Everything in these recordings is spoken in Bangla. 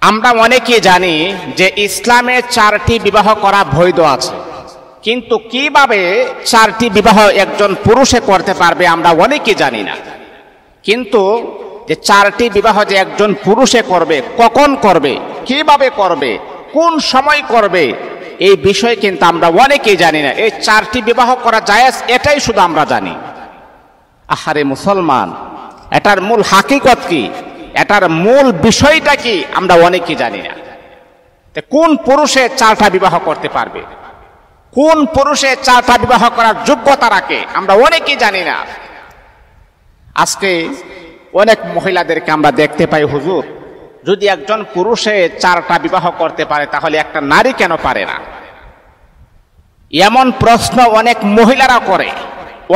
আমরা অনেকে জানি যে ইসলামে 4টি বিবাহ করা বৈধ আছে, কিন্তু কিভাবে 4টি বিবাহ একজন পুরুষে করতে পারবে আমরা অনেকে জানি না। কিন্তু যে 4টি বিবাহ যে একজন পুরুষে করবে, কখন করবে, কিভাবে করবে, কোন সময় করবে, এই বিষয়ে কিন্তু আমরা অনেকেই জানি না। এই 4টি বিবাহ করা জায়েজ এটাই শুধু আমরা জানি। আহারে মুসলমান, এটার মূল হাকিকত কি, এটার মূল বিষয়টা কি আমরা অনেকেই জানি না। কোন পুরুষে 4টা বিবাহ করতে পারবে, কোন পুরুষে 4টা বিবাহ করার যোগ্যতা রাখে আমরা অনেকেই জানি না। আজকে অনেক মহিলাদেরকে আমরা দেখতে পাই, হুজুর যদি একজন পুরুষে 4টা বিবাহ করতে পারে তাহলে একটা নারী কেন পারে না? এমন প্রশ্ন অনেক মহিলারা করে।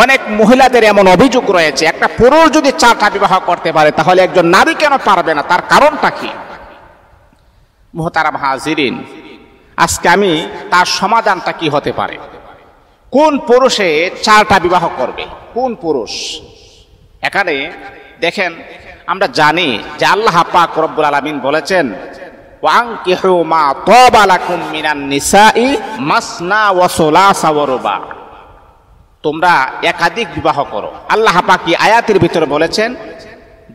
অনেক মহিলাদের এমন অভিযোগ রয়েছে, একটা পুরুষ যদি 4টা বিবাহ করতে পারে তাহলে একজন নারী কেন পারবে না, তার কারণটা কি? মুহতারাম হাজিরিন, আজকে আমি তার সমাধানটা কি হতে পারে। কোন পুরুষে 4টা বিবাহ করবে, কোন পুরুষ? এখানে দেখেন, আমরা জানি যে আল্লাহ পাক রব্বুল আলামিন বলেছেন, ওয়ানকিহু মা তাবা লাকুম মিনান নিসাই মাসনা ওয়া সুলাসা ওয়া রুবা, তোমরা একাধিক বিবাহ করো। আল্লাহ পাক এই আয়াতের ভিতরে বলেছেন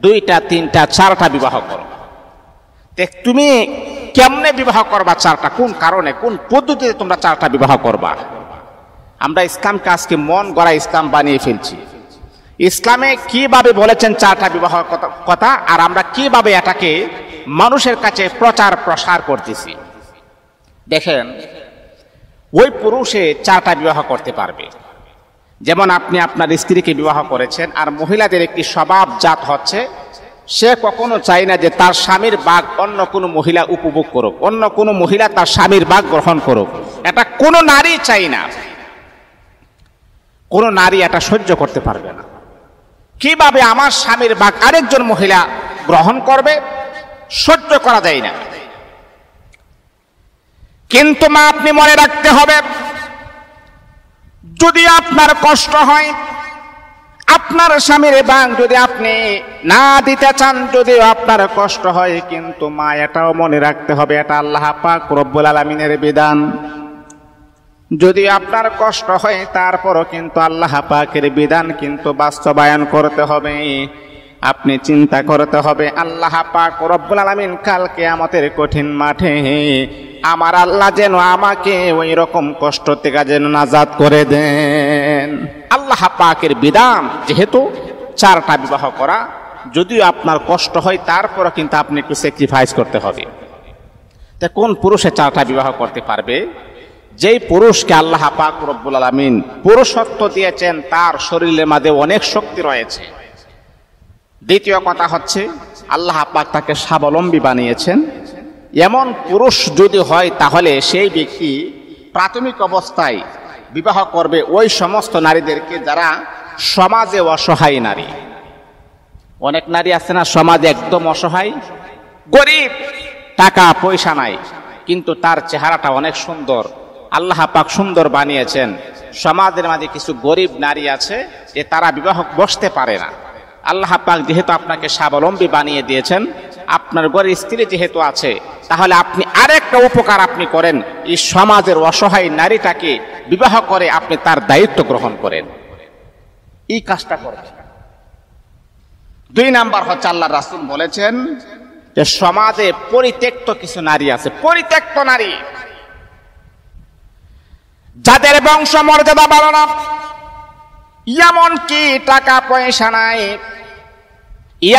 2টা 3টা 4টা বিবাহ করো। তুমি কেমনে বিবাহ করবা 4টা, কোন কারণে, কোন পদ্ধতিতে তোমরা 4টা বিবাহ করবা? আমরা ইসলামকে আজকে মন গড়া ইসলাম বানিয়ে ফেলছি। ইসলামে কিভাবে বলেছেন 4টা বিবাহ কথা, আর আমরা কিভাবে এটাকে মানুষের কাছে প্রচার প্রসার করতেছি। দেখেন, ওই পুরুষে 4টা বিবাহ করতে পারবে। যেমন আপনি আপনার স্ত্রীকে বিবাহ করেছেন, আর মহিলাদের একটি স্বভাব জাত হচ্ছে, সে কখনো চায় না যে তার স্বামীর ভাগ অন্য কোনো মহিলা উপভোগ করুক, অন্য কোনো মহিলা তার স্বামীর ভাগ গ্রহণ করুক। এটা কোনো নারী চাই না, কোনো নারী এটা সহ্য করতে পারবে না। কিভাবে আমার স্বামীর ভাগ আরেকজন মহিলা গ্রহণ করবে, সহ্য করা যায় না। কিন্তু মা, আপনি মনে রাখতে হবে, যদি আপনার কষ্ট হয়, আপনার স্বামীর ভাগ যদি আপনি না দিতে চান, যদি আপনার কষ্ট হয়, কিন্তু মা এটাও মনে রাখতে হবে, এটা আল্লাহ পাক রব্বুল আলামিনের বিধান। যদি আপনার কষ্ট হয়, তারপরও কিন্তু আল্লাহ পাকের বিধান কিন্তু বাস্তবায়ন করতে হবে। আপনি চিন্তা করতে হবে, আল্লাহ পাক রব্বুল আলামিন কাল কিয়ামতের কঠিন মাঠে আমার আল্লাহ যেন আমাকে ওই রকম কষ্ট থেকে যেন নাজাত করে দেন। আল্লাহ পাকের বিধান যেহেতু 4টা বিবাহ করা, যদিও আপনার কষ্ট হয়, তারপরও কিন্তু আপনি একটু স্যাক্রিফাইস করতে হবে। তা কোন পুরুষে 4টা বিবাহ করতে পারবে? যেই পুরুষকে আল্লাহ পাক রব্বুল আলামিন পুরুষত্ব দিয়েছেন, তার শরীরের মধ্যে অনেক শক্তি রয়েছে। দ্বিতীয় কথা হচ্ছে, আল্লাহ পাক তাকে স্বাবলম্বী বানিয়েছেন। এমন পুরুষ যদি হয়, তাহলে সেই ব্যক্তি প্রাথমিক অবস্থায় বিবাহ করবে ওই সমস্ত নারীদেরকে যারা সমাজে অসহায় নারী। অনেক নারী আছে না সমাজে একদম অসহায়, গরিব, টাকা পয়সা নাই, কিন্তু তার চেহারাটা অনেক সুন্দর, আল্লাহ পাক সুন্দর বানিয়েছেন। সমাজের মাঝে কিছু গরিব নারী আছে যে তারা বিবাহ বসতে পারে না। আল্লাহ পাক যেহেতু আপনাকে স্বাবলম্বী বানিয়ে দিয়েছেন, আপনার ঘরে স্ত্রী যেহেতু আছে, তাহলে আপনি আরেকটা উপকার আপনি করেন, এই সমাজের অসহায় নারীটাকে বিবাহ করে আপনি তার দায়িত্ব গ্রহণ করেন। এই কাজটা করেন। 2 নাম্বার হচ্ছে, আল্লাহ রাসূল বলেছেন যে সমাজে পরিত্যক্ত কিছু নারী আছে, পরিত্যক্ত নারী যাদের বংশ মর্যাদা ভালো না, এমন কি টাকা পয়সা নাই,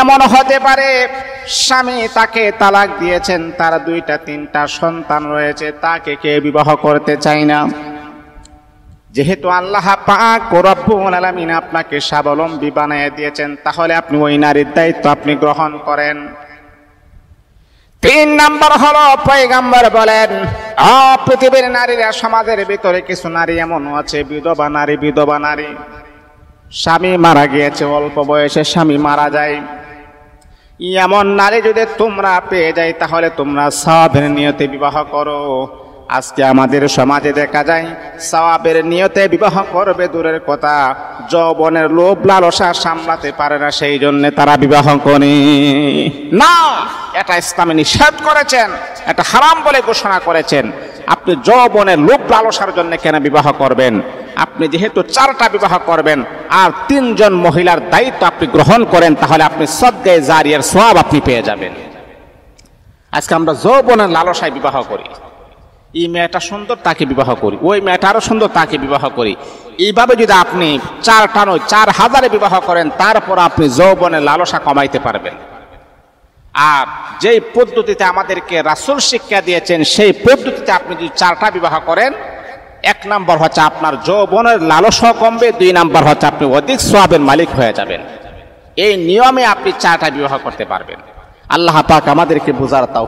এমন হতে পারে স্বামী তাকে তালাক দিয়েছেন, তার 2টা 3টা সন্তান রয়েছে, তাকে কে বিবাহ করতে চায় না। যেহেতু আল্লাহ পাক রব্বুল আলামিন আপনাকে স্বাবলম্বী বানিয়ে দিয়েছেন, তাহলে আপনি ওই নারীর দায়িত্ব আপনি গ্রহণ করেন। 3 নাম্বার হলো, পয়গম্বর বলেন, পৃথিবীর নারীরা, সমাজের ভিতরে কিছু নারী এমন আছে, বিধবা নারী, বিধবা নারী, স্বামী মারা গিয়েছে, অল্প বয়সে স্বামী মারা যায়, এমন নারী যদি তোমরা পেয়ে যাই, তাহলে তোমরা সওয়াবের নিয়তে বিবাহ করো। আজকে আমাদের সমাজে দেখা যায় সওয়াবের নিয়তে বিবাহ করবে দূরের কথা, যৌবনের লোভ লালসা সামলাতে পারে না, সেই জন্য তারা বিবাহ করে না। এটা ইসলামে নিষেধ করেছেন, এটা হারাম বলে ঘোষণা করেছেন। আপনি যৌবনের লোভ লালসার জন্য কেন বিবাহ করবেন? আপনি যেহেতু 4টা বিবাহ করবেন আর 3 জন মহিলার দায়িত্ব আপনি গ্রহণ করেন, তাহলে আপনি সদকায়ে জারিয়ার সওয়াব আপনি পেয়ে যাবেন। আজকে আমরা যৌবনের লালসায় বিবাহ করি, এই মেয়েটা সুন্দর তাকে বিবাহ করি, ওই মেয়েটা আরো সুন্দর তাকে বিবাহ করি। এইভাবে যদি আপনি 4টা নয় 4000 বিবাহ করেন, তারপর আপনি যৌবনের লালসা কমাইতে পারবেন। আর যেই পদ্ধতিতে আমাদেরকে রাসূল শিক্ষা দিয়েছেন, সেই পদ্ধতিতে আপনি যদি 4টা বিবাহ করেন, 1 নাম্বার হচ্ছে আপনার যৌবনের লালসা কমবে, 2 নাম্বার হচ্ছে আপনি অধিক সওয়াবের মালিক হয়ে যাবেন। এই নিয়মে আপনি 4টা বিবাহ করতে পারবেন। আল্লাহ পাক আমাদেরকে বুঝার তাও